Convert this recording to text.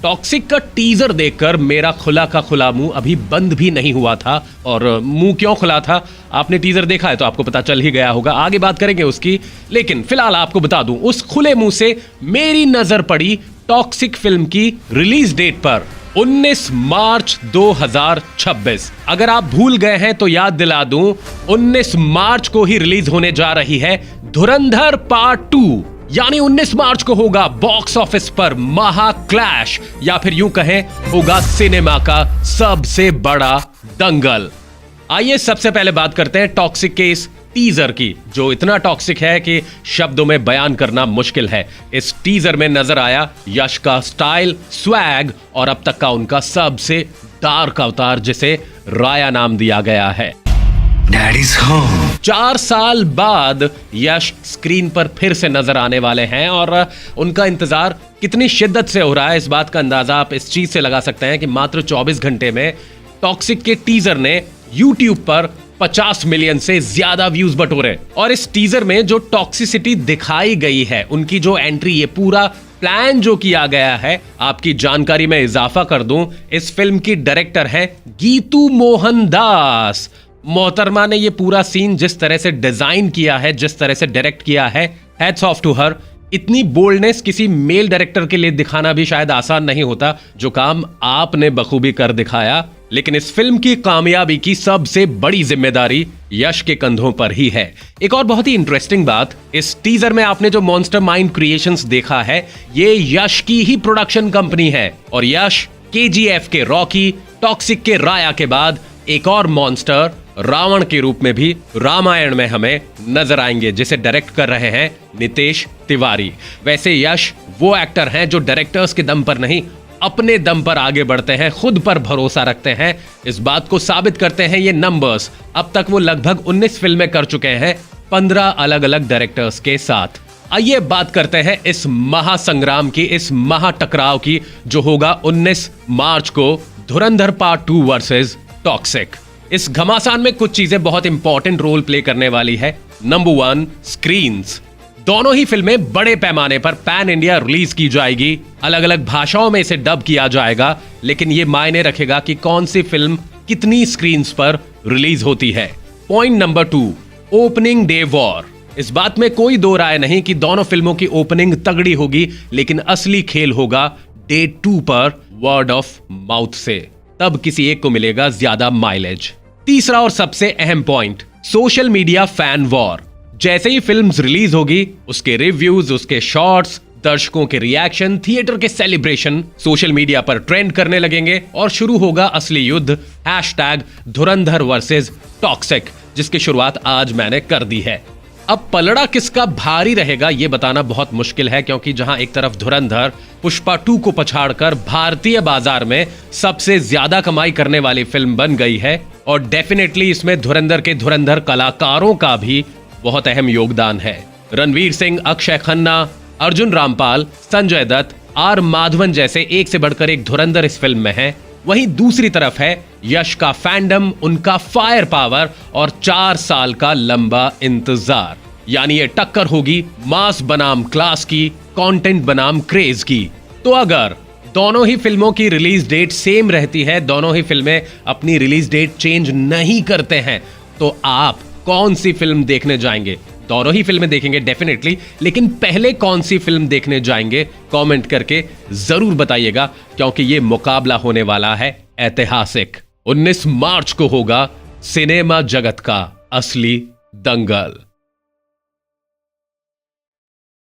Toxic का teaser देखकर मेरा खुला का खुला मुंह अभी बंद भी नहीं हुआ था। और मुंह क्यों खुला था, आपने टीजर देखा है तो आपको पता चल ही गया होगा, आगे बात करेंगे उसकी। लेकिन फिलहाल आपको बता दूं, उस खुले मुंह से मेरी नजर पड़ी टॉक्सिक फिल्म की रिलीज डेट पर 19 मार्च 2026। अगर आप भूल गए हैं तो याद दिला दूं, 19 मार्च को ही रिलीज होने जा रही है धुरंधर पार्ट 2। यानी 19 मार्च को होगा बॉक्स ऑफिस पर महा क्लैश, या फिर यूं कहें होगा सिनेमा का सबसे बड़ा दंगल। आइए सबसे पहले बात करते हैं टॉक्सिक के इस टीजर की, जो इतना टॉक्सिक है कि शब्दों में बयान करना मुश्किल है। इस टीजर में नजर आया यश का स्टाइल, स्वैग और अब तक का उनका सबसे डार्क अवतार, जिसे राया नाम दिया गया है। Daddy's home। 4 साल बाद यश स्क्रीन पर फिर से नजर आने वाले हैं और उनका इंतजार कितनी शिद्दत से हो रहा है, इस बात का अंदाजा आप इस चीज से लगा सकते हैं कि मात्र 24 घंटे में टॉक्सिक के टीजर ने YouTube पर 50 मिलियन से ज्यादा व्यूज बटोरे। और इस टीजर में जो टॉक्सिसिटी दिखाई गई है, उनकी जो एंट्री, ये पूरा प्लान जो किया गया है, आपकी जानकारी में इजाफा कर दूं, इस फिल्म की डायरेक्टर है गीतू मोहन दास। मोहतरमा ने ये पूरा सीन जिस तरह से डिजाइन किया है, जिस तरह से डायरेक्ट किया है, हैट्स ऑफ टू हर। इतनी बोल्डनेस किसी मेल डायरेक्टर के लिए दिखाना भी शायद आसान नहीं होता, जो काम आपने बखूबी कर दिखाया। लेकिन इस फिल्म की कामयाबी की सबसे बड़ी जिम्मेदारी यश के कंधों पर ही है। एक और बहुत ही इंटरेस्टिंग बात, इस टीजर में आपने जो मॉन्स्टर माइंड क्रिएशंस देखा है, ये यश की ही प्रोडक्शन कंपनी है। और यश KGF के रॉकी, टॉक्सिक के राया के बाद एक और मॉन्स्टर रावण के रूप में भी रामायण में हमें नजर आएंगे, जिसे डायरेक्ट कर रहे हैं नितेश तिवारी। वैसे यश वो एक्टर हैं जो डायरेक्टर्स के दम पर नहीं, अपने दम पर आगे बढ़ते हैं, खुद पर भरोसा रखते हैं। इस बात को साबित करते हैं ये नंबर्स। अब तक वो लगभग 19 फिल्में कर चुके हैं 15 अलग अलग डायरेक्टर्स के साथ। आइए बात करते हैं इस महासंग्राम की, इस महाटकराव की, जो होगा 19 मार्च को धुरंधर पार्ट 2 वर्सेस टॉक्सिक। इस घमासान में कुछ चीजें बहुत इंपॉर्टेंट रोल प्ले करने वाली है। Number 1, screens. दोनों ही फिल्में बड़े पैमाने पर पैन इंडिया रिलीज की जाएगी, अलग अलग भाषाओं में इसे डब किया जाएगा, लेकिन यह मायने रखेगा कि कौन सी फिल्म कितनी स्क्रीन्स पर रिलीज होती है। Point number 2, opening day war. इस बात में कोई दो राय नहीं कि दोनों फिल्मों की ओपनिंग तगड़ी होगी, लेकिन असली खेल होगा डे 2 पर वर्ड ऑफ माउथ से। तब किसी एक को मिलेगा ज्यादा माइलेज। तीसरा और सबसे अहम point, social media fan war. जैसे ही फिल्म्स रिलीज होगी, उसके रिव्यूज, उसके शॉर्ट्स, दर्शकों के रिएक्शन, थिएटर के सेलिब्रेशन सोशल मीडिया पर ट्रेंड करने लगेंगे और शुरू होगा असली युद्ध, #धुरंधर वर्सेस टॉक्सिक, जिसकी शुरुआत आज मैंने कर दी है। अब पलड़ा किसका भारी रहेगा ये बताना बहुत मुश्किल है, क्योंकि जहां एक तरफ धुरंधर पुष्पा 2 को पछाड़कर भारतीय बाजार में सबसे ज्यादा कमाई करने वाली फिल्म बन गई है, और डेफिनेटली इसमें धुरंधर के धुरंधर कलाकारों का भी बहुत अहम योगदान है। रणवीर सिंह, अक्षय खन्ना, अर्जुन रामपाल, संजय दत्त, R माधवन जैसे एक से बढ़कर एक धुरंधर इस फिल्म में है। वहीं दूसरी तरफ है यश का फैंडम, उनका फायर पावर और 4 साल का लंबा इंतजार। यानी ये टक्कर होगी मास बनाम क्लास की, कंटेंट बनाम क्रेज की। तो अगर दोनों ही फिल्मों की रिलीज डेट सेम रहती है, दोनों ही फिल्में अपनी रिलीज डेट चेंज नहीं करते हैं, तो आप कौन सी फिल्म देखने जाएंगे? दोनों ही फिल्में देखेंगे डेफिनेटली, लेकिन पहले कौन सी फिल्म देखने जाएंगे कमेंट करके जरूर बताइएगा, क्योंकि ये मुकाबला होने वाला है ऐतिहासिक। 19 मार्च को होगा सिनेमा जगत का असली दंगल।